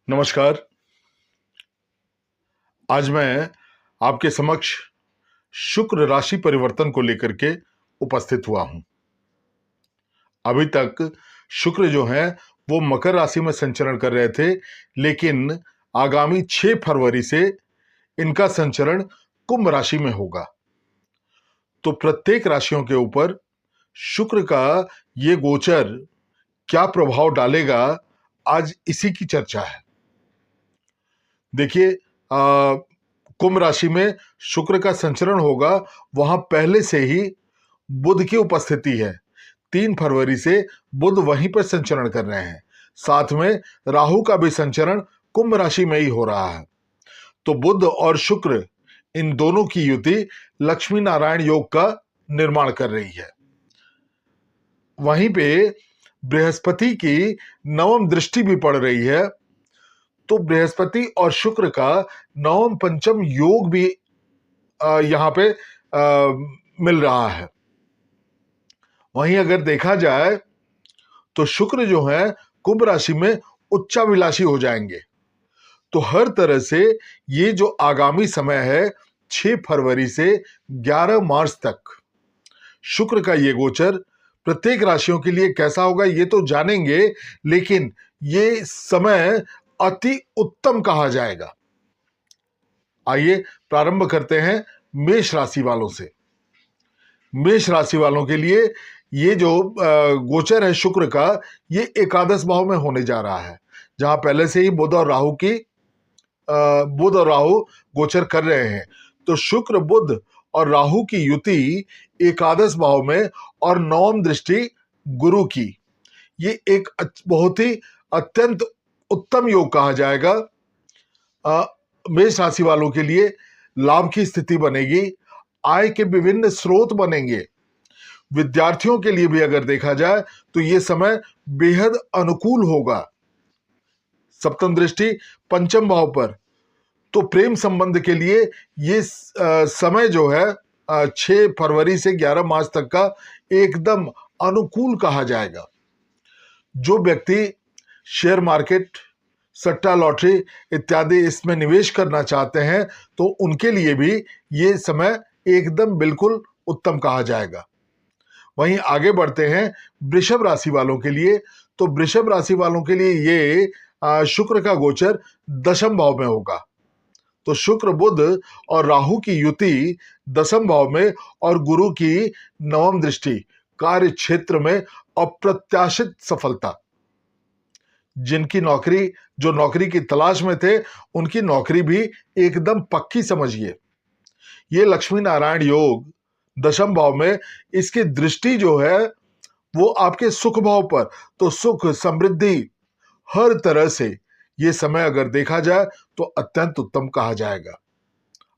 नमस्कार। आज मैं आपके समक्ष शुक्र राशि परिवर्तन को लेकर के उपस्थित हुआ हूं। अभी तक शुक्र जो है वो मकर राशि में संचरण कर रहे थे, लेकिन आगामी 6 फरवरी से इनका संचरण कुंभ राशि में होगा। तो प्रत्येक राशियों के ऊपर शुक्र का ये गोचर क्या प्रभाव डालेगा, आज इसी की चर्चा है। देखिए, कुंभ राशि में शुक्र का संचरण होगा, वहां पहले से ही बुध की उपस्थिति है। 3 फरवरी से बुध वहीं पर संचरण कर रहे हैं। साथ में राहु का भी संचरण कुंभ राशि में ही हो रहा है। तो बुध और शुक्र, इन दोनों की युति लक्ष्मी नारायण योग का निर्माण कर रही है। वहीं पे बृहस्पति की नवम दृष्टि भी पड़ रही है। तो बृहस्पति और शुक्र का नवम पंचम योग भी यहां पे मिल रहा है। वहीं अगर देखा जाए तो शुक्र जो है कुंभ राशि में उच्चाभिलाषी हो जाएंगे। तो हर तरह से ये जो आगामी समय है 6 फरवरी से 11 मार्च तक शुक्र का ये गोचर प्रत्येक राशियों के लिए कैसा होगा ये तो जानेंगे, लेकिन ये समय अति उत्तम कहा जाएगा। आइए प्रारंभ करते हैं मेष राशि वालों से। मेष राशि वालों के लिए ये जो गोचर है शुक्र का, ये एकादश भाव में होने जा रहा है, जहां पहले से ही बुध और राहु गोचर कर रहे हैं। तो शुक्र बुध और राहु की युति एकादश भाव में और नवम दृष्टि गुरु की, ये एक बहुत ही अत्यंत उत्तम योग कहा जाएगा। मेष राशि वालों के लिए लाभ की स्थिति बनेगी, आय के विभिन्न स्रोत बनेंगे। विद्यार्थियों के लिए भी अगर देखा जाए तो यह समय बेहद अनुकूल होगा। सप्तम दृष्टि पंचम भाव पर, तो प्रेम संबंध के लिए ये समय जो है 6 फरवरी से 11 मार्च तक का एकदम अनुकूल कहा जाएगा। जो व्यक्ति शेयर मार्केट, सट्टा लॉटरी इत्यादि इसमें निवेश करना चाहते हैं तो उनके लिए भी ये समय एकदम बिल्कुल उत्तम कहा जाएगा। वहीं आगे बढ़ते हैं वृषभ राशि वालों के लिए। तो वृषभ राशि वालों के लिए ये शुक्र का गोचर दशम भाव में होगा। तो शुक्र बुध और राहु की युति दशम भाव में और गुरु की नवम दृष्टि, कार्य क्षेत्र में अप्रत्याशित सफलता। जिनकी जो नौकरी की तलाश में थे, उनकी नौकरी भी एकदम पक्की समझिए। ये लक्ष्मी नारायण योग दशम भाव में, इसकी दृष्टि जो है वो आपके सुख भाव पर, तो सुख समृद्धि हर तरह से ये समय अगर देखा जाए तो अत्यंत उत्तम कहा जाएगा।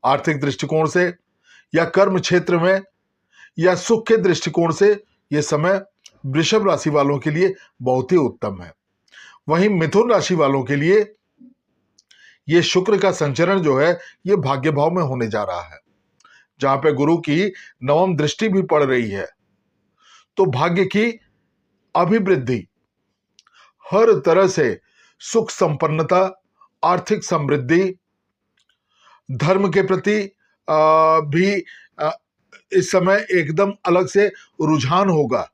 आर्थिक दृष्टिकोण से या कर्म क्षेत्र में या सुख के दृष्टिकोण से ये समय वृषभ राशि वालों के लिए बहुत ही उत्तम है। वहीं मिथुन राशि वालों के लिए ये शुक्र का संचरण जो है ये भाग्य भाव में होने जा रहा है, जहां पे गुरु की नवम दृष्टि भी पड़ रही है। तो भाग्य की अभिवृद्धि, हर तरह से सुख संपन्नता, आर्थिक समृद्धि, धर्म के प्रति भी इस समय एकदम अलग से रुझान होगा।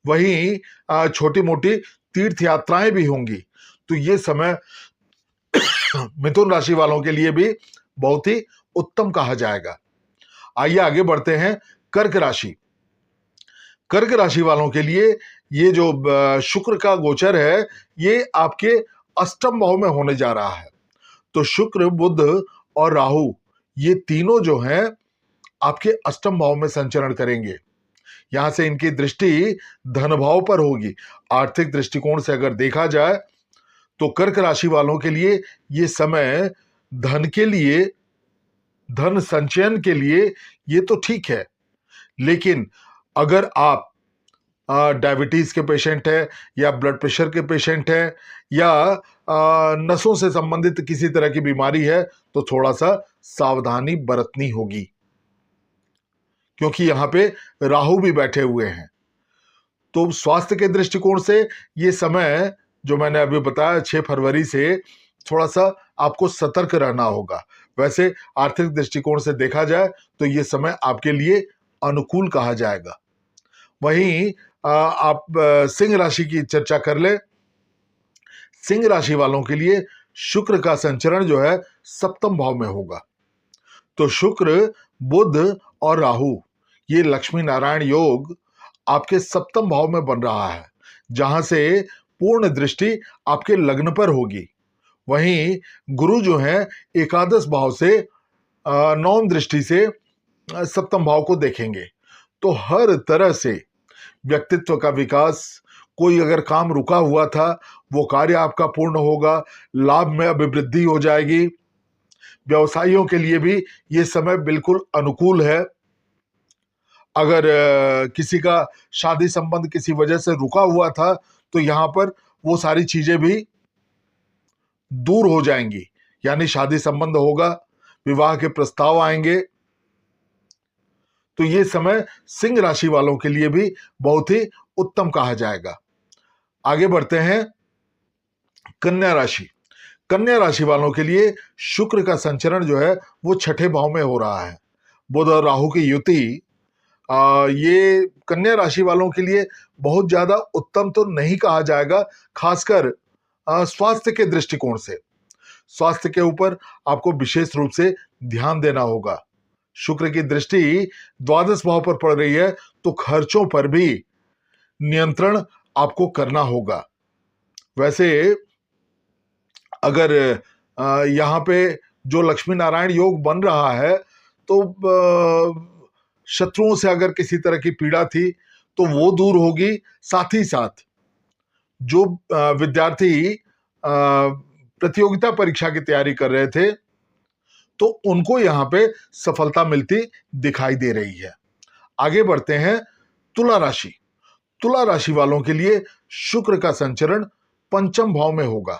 वहीं छोटी मोटी तीर्थ यात्राएं भी होंगी। तो ये समय मिथुन राशि वालों के लिए भी बहुत ही उत्तम कहा जाएगा। आइए आगे बढ़ते हैं कर्क राशि। कर्क राशि वालों के लिए ये जो शुक्र का गोचर है ये आपके अष्टम भाव में होने जा रहा है। तो शुक्र बुध और राहु ये तीनों जो हैं आपके अष्टम भाव में संचरण करेंगे। यहां से इनकी दृष्टि धन भाव पर होगी। आर्थिक दृष्टिकोण से अगर देखा जाए तो कर्क राशि वालों के लिए ये समय धन के लिए, धन संचयन के लिए ये तो ठीक है, लेकिन अगर आप डायबिटीज के पेशेंट है या ब्लड प्रेशर के पेशेंट है या नसों से संबंधित किसी तरह की बीमारी है तो थोड़ा सा सावधानी बरतनी होगी, क्योंकि यहां पे राहु भी बैठे हुए हैं। तो स्वास्थ्य के दृष्टिकोण से ये समय जो मैंने अभी बताया 6 फरवरी से थोड़ा सा आपको सतर्क रहना होगा। वैसे आर्थिक दृष्टिकोण से देखा जाए तो ये समय आपके लिए अनुकूल कहा जाएगा। वहीं आप सिंह राशि की चर्चा कर ले। सिंह राशि वालों के लिए शुक्र का संचरण जो है सप्तम भाव में होगा। तो शुक्र, बुध और राहु, ये लक्ष्मी नारायण योग आपके सप्तम भाव में बन रहा है, जहां से पूर्ण दृष्टि आपके लग्न पर होगी। वहीं गुरु जो है एकादश भाव से नवम दृष्टि से सप्तम भाव को देखेंगे। तो हर तरह से व्यक्तित्व का विकास, कोई अगर काम रुका हुआ था वो कार्य आपका पूर्ण होगा, लाभ में अभिवृद्धि हो जाएगी। व्यवसायियों के लिए भी ये समय बिल्कुल अनुकूल है। अगर किसी का शादी संबंध किसी वजह से रुका हुआ था तो यहां पर वो सारी चीजें भी दूर हो जाएंगी, यानी शादी संबंध होगा, विवाह के प्रस्ताव आएंगे। तो ये समय सिंह राशि वालों के लिए भी बहुत ही उत्तम कहा जाएगा। आगे बढ़ते हैं कन्या राशि। कन्या राशि वालों के लिए शुक्र का संचरण जो है वो छठे भाव में हो रहा है। बुध और राहु की युति ये कन्या राशि वालों के लिए बहुत ज्यादा उत्तम तो नहीं कहा जाएगा, खासकर स्वास्थ्य के दृष्टिकोण से। स्वास्थ्य के ऊपर आपको विशेष रूप से ध्यान देना होगा। शुक्र की दृष्टि द्वादश भाव पर पड़ रही है, तो खर्चों पर भी नियंत्रण आपको करना होगा। वैसे अगर यहाँ पे जो लक्ष्मी नारायण योग बन रहा है तो शत्रुओं से अगर किसी तरह की पीड़ा थी तो वो दूर होगी। साथ ही साथ जो विद्यार्थी प्रतियोगिता परीक्षा की तैयारी कर रहे थे तो उनको यहाँ पे सफलता मिलती दिखाई दे रही है। आगे बढ़ते हैं तुला राशि। तुला राशि वालों के लिए शुक्र का संचरण पंचम भाव में होगा।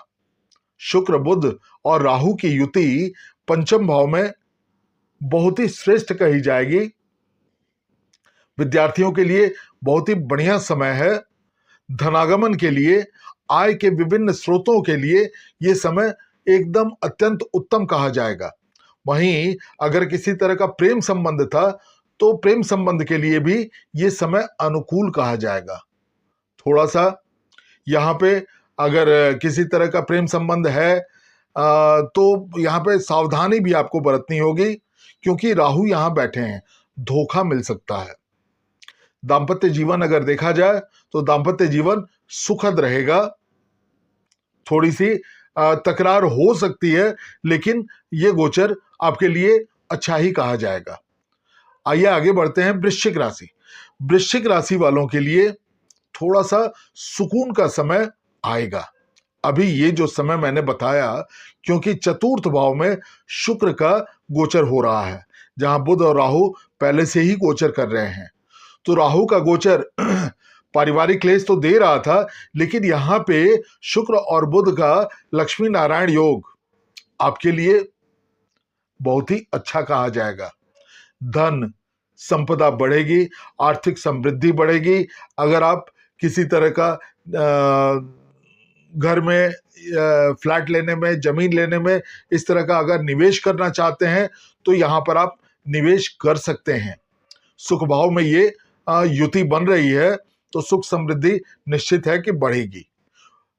शुक्र, बुध और राहु की युति पंचम भाव में बहुत ही श्रेष्ठ कही जाएगी। विद्यार्थियों के लिए बहुत ही बढ़िया समय है। धनागमन के लिए, आय के विभिन्न स्रोतों के लिए यह समय एकदम अत्यंत उत्तम कहा जाएगा। वहीं अगर किसी तरह का प्रेम संबंध था तो प्रेम संबंध के लिए भी यह समय अनुकूल कहा जाएगा। थोड़ा सा यहाँ पे अगर किसी तरह का प्रेम संबंध है तो यहाँ पे सावधानी भी आपको बरतनी होगी, क्योंकि राहु यहाँ बैठे हैं, धोखा मिल सकता है। दाम्पत्य जीवन अगर देखा जाए तो दाम्पत्य जीवन सुखद रहेगा। थोड़ी सी तकरार हो सकती है, लेकिन ये गोचर आपके लिए अच्छा ही कहा जाएगा। आइए आगे बढ़ते हैं वृश्चिक राशि। वृश्चिक राशि वालों के लिए थोड़ा सा सुकून का समय आएगा। अभी ये जो समय मैंने बताया, क्योंकि चतुर्थ भाव में शुक्र का गोचर हो रहा है, जहां बुध और राहु पहले से ही गोचर कर रहे हैं। तो राहु का गोचर पारिवारिक क्लेश तो दे रहा था, लेकिन यहां पे शुक्र और बुध का लक्ष्मी नारायण योग आपके लिए बहुत ही अच्छा कहा जाएगा। धन संपदा बढ़ेगी, आर्थिक समृद्धि बढ़ेगी। अगर आप किसी तरह का घर में फ्लैट लेने में, जमीन लेने में, इस तरह का अगर निवेश करना चाहते हैं तो यहां पर आप निवेश कर सकते हैं। सुख भाव में ये युति बन रही है, तो सुख समृद्धि निश्चित है कि बढ़ेगी।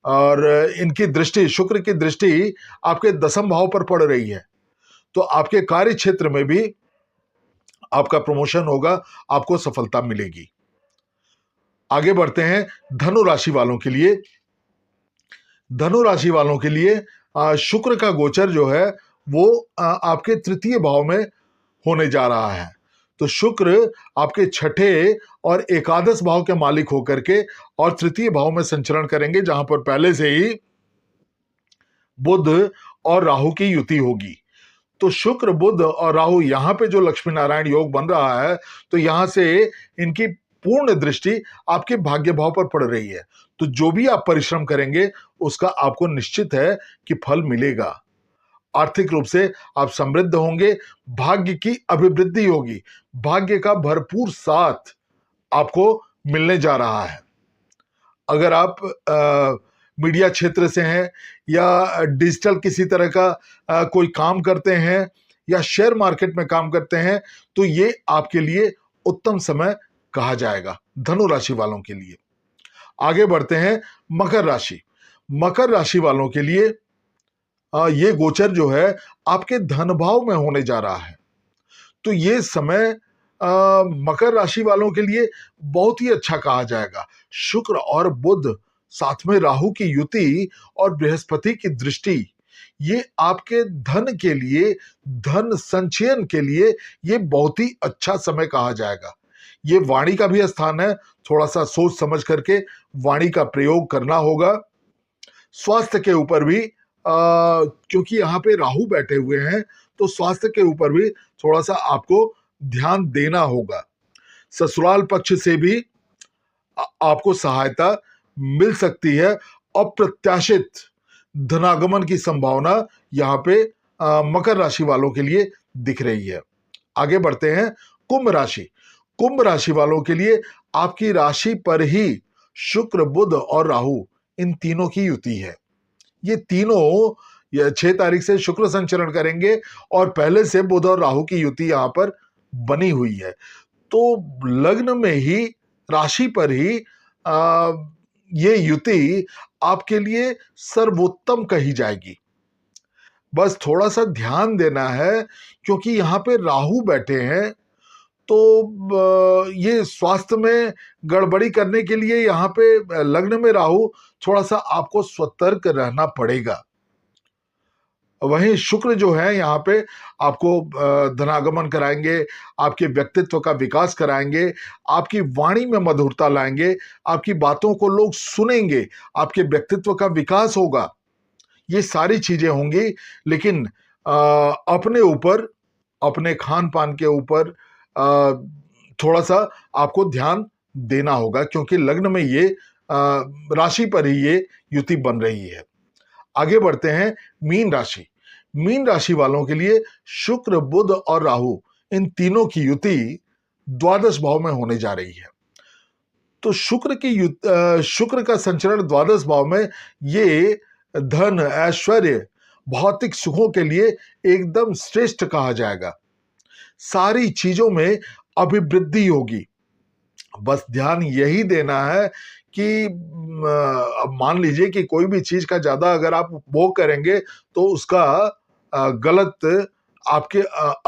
और इनकी दृष्टि, शुक्र की दृष्टि आपके दसम भाव पर पड़ रही है, तो आपके कार्य क्षेत्र में भी आपका प्रमोशन होगा, आपको सफलता मिलेगी। आगे बढ़ते हैं धनु राशि वालों के लिए। धनु राशि वालों के लिए शुक्र का गोचर जो है वो आपके तृतीय भाव में होने जा रहा है। तो शुक्र आपके छठे और एकादश भाव के मालिक होकर के और तृतीय भाव में संचरण करेंगे, जहां पर पहले से ही बुध और राहु की युति होगी। तो शुक्र, बुध और राहु यहाँ पे जो लक्ष्मी नारायण योग बन रहा है, तो यहां से इनकी पूर्ण दृष्टि आपके भाग्य भाव पर पड़ रही है। तो जो भी आप परिश्रम करेंगे उसका आपको निश्चित है कि फल मिलेगा। आर्थिक रूप से आप समृद्ध होंगे, भाग्य की अभिवृद्धि होगी, भाग्य का भरपूर साथ आपको मिलने जा रहा है। अगर आप मीडिया क्षेत्र से हैं या डिजिटल किसी तरह का कोई काम करते हैं या शेयर मार्केट में काम करते हैं, तो ये आपके लिए उत्तम समय कहा जाएगा धनु राशि वालों के लिए। आगे बढ़ते हैं मकर राशि। मकर राशि वालों के लिए ये गोचर जो है आपके धन भाव में होने जा रहा है, तो ये समय मकर राशि वालों के लिए बहुत ही अच्छा कहा जाएगा। शुक्र और बुध साथ में राहु की युति और बृहस्पति की दृष्टि, ये आपके धन के लिए, धन संचयन के लिए ये बहुत ही अच्छा समय कहा जाएगा। ये वाणी का भी स्थान है, थोड़ा सा सोच समझ करके वाणी का प्रयोग करना होगा। स्वास्थ्य के ऊपर भी क्योंकि यहाँ पे राहु बैठे हुए हैं, तो स्वास्थ्य के ऊपर भी थोड़ा सा आपको ध्यान देना होगा। ससुराल पक्ष से भी आपको सहायता मिल सकती है। अप्रत्याशित धनागमन की संभावना यहाँ पे मकर राशि वालों के लिए दिख रही है। आगे बढ़ते हैं कुंभ राशि। कुंभ राशि वालों के लिए आपकी राशि पर ही शुक्र, बुध और राहु, इन तीनों की युति है। ये तीनों 6 तारीख से शुक्र संचरण करेंगे और पहले से बुध और राहु की युति यहां पर बनी हुई है, तो लग्न में ही, राशि पर ही ये युति आपके लिए सर्वोत्तम कही जाएगी। बस थोड़ा सा ध्यान देना है क्योंकि यहाँ पे राहु बैठे हैं, तो ये स्वास्थ्य में गड़बड़ी करने के लिए यहाँ पे लग्न में राहु, थोड़ा सा आपको सतर्क रहना पड़ेगा। वहीं शुक्र जो है यहाँ पे आपको धनागमन कराएंगे, आपके व्यक्तित्व का विकास कराएंगे, आपकी वाणी में मधुरता लाएंगे, आपकी बातों को लोग सुनेंगे, आपके व्यक्तित्व का विकास होगा। ये सारी चीजें होंगी, लेकिन अपने ऊपर, अपने खान पान के ऊपर थोड़ा सा आपको ध्यान देना होगा क्योंकि लग्न में ये राशि पर ही ये युति बन रही है। आगे बढ़ते हैं मीन राशि। मीन राशि वालों के लिए शुक्र, बुध और राहु, इन तीनों की युति द्वादश भाव में होने जा रही है। तो शुक्र का संचरण द्वादश भाव में, ये धन, ऐश्वर्य, भौतिक सुखों के लिए एकदम श्रेष्ठ कहा जाएगा। सारी चीजों में अभिवृद्धि होगी। बस ध्यान यही देना है कि मान लीजिए कि कोई भी चीज का ज्यादा अगर आप उपभोग करेंगे तो उसका गलत आपके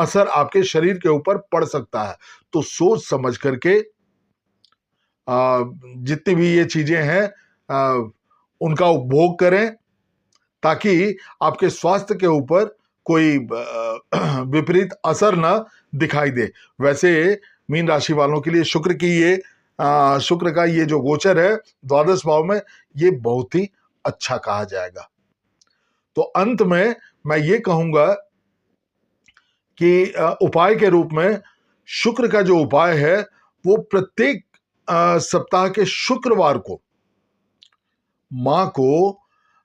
असर आपके शरीर के ऊपर पड़ सकता है। तो सोच समझ करके जितनी भी ये चीजें हैं उनका उपभोग करें ताकि आपके स्वास्थ्य के ऊपर कोई विपरीत असर ना दिखाई दे। वैसे मीन राशि वालों के लिए शुक्र का ये जो गोचर है द्वादश भाव में, ये बहुत ही अच्छा कहा जाएगा। तो अंत में मैं ये कहूंगा कि उपाय के रूप में शुक्र का जो उपाय है वो प्रत्येक सप्ताह के शुक्रवार को मां को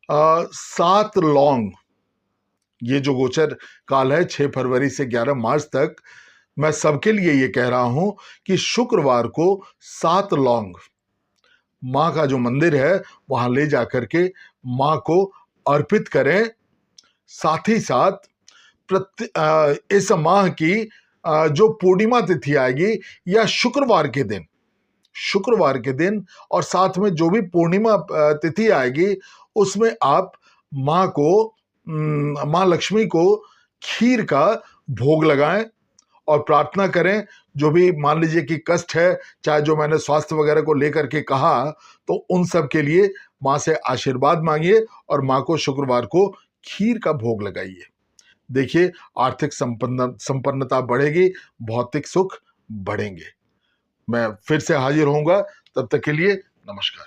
7 लौंग, ये जो गोचर काल है 6 फरवरी से 11 मार्च तक, मैं सबके लिए ये कह रहा हूं कि शुक्रवार को 7 लौंग मां का जो मंदिर है वहां ले जाकर के मां को अर्पित करें। साथ ही साथ इस माह की जो पूर्णिमा तिथि आएगी या शुक्रवार के दिन और साथ में जो भी पूर्णिमा तिथि आएगी उसमें आप मां लक्ष्मी को खीर का भोग लगाएं और प्रार्थना करें। जो भी मान लीजिए कि कष्ट है, चाहे जो मैंने स्वास्थ्य वगैरह को लेकर के कहा, तो उन सब के लिए मां से आशीर्वाद मांगिए और मां को शुक्रवार को खीर का भोग लगाइए। देखिए आर्थिक संपन्नता बढ़ेगी, भौतिक सुख बढ़ेंगे। मैं फिर से हाजिर होऊंगा, तब तक के लिए नमस्कार।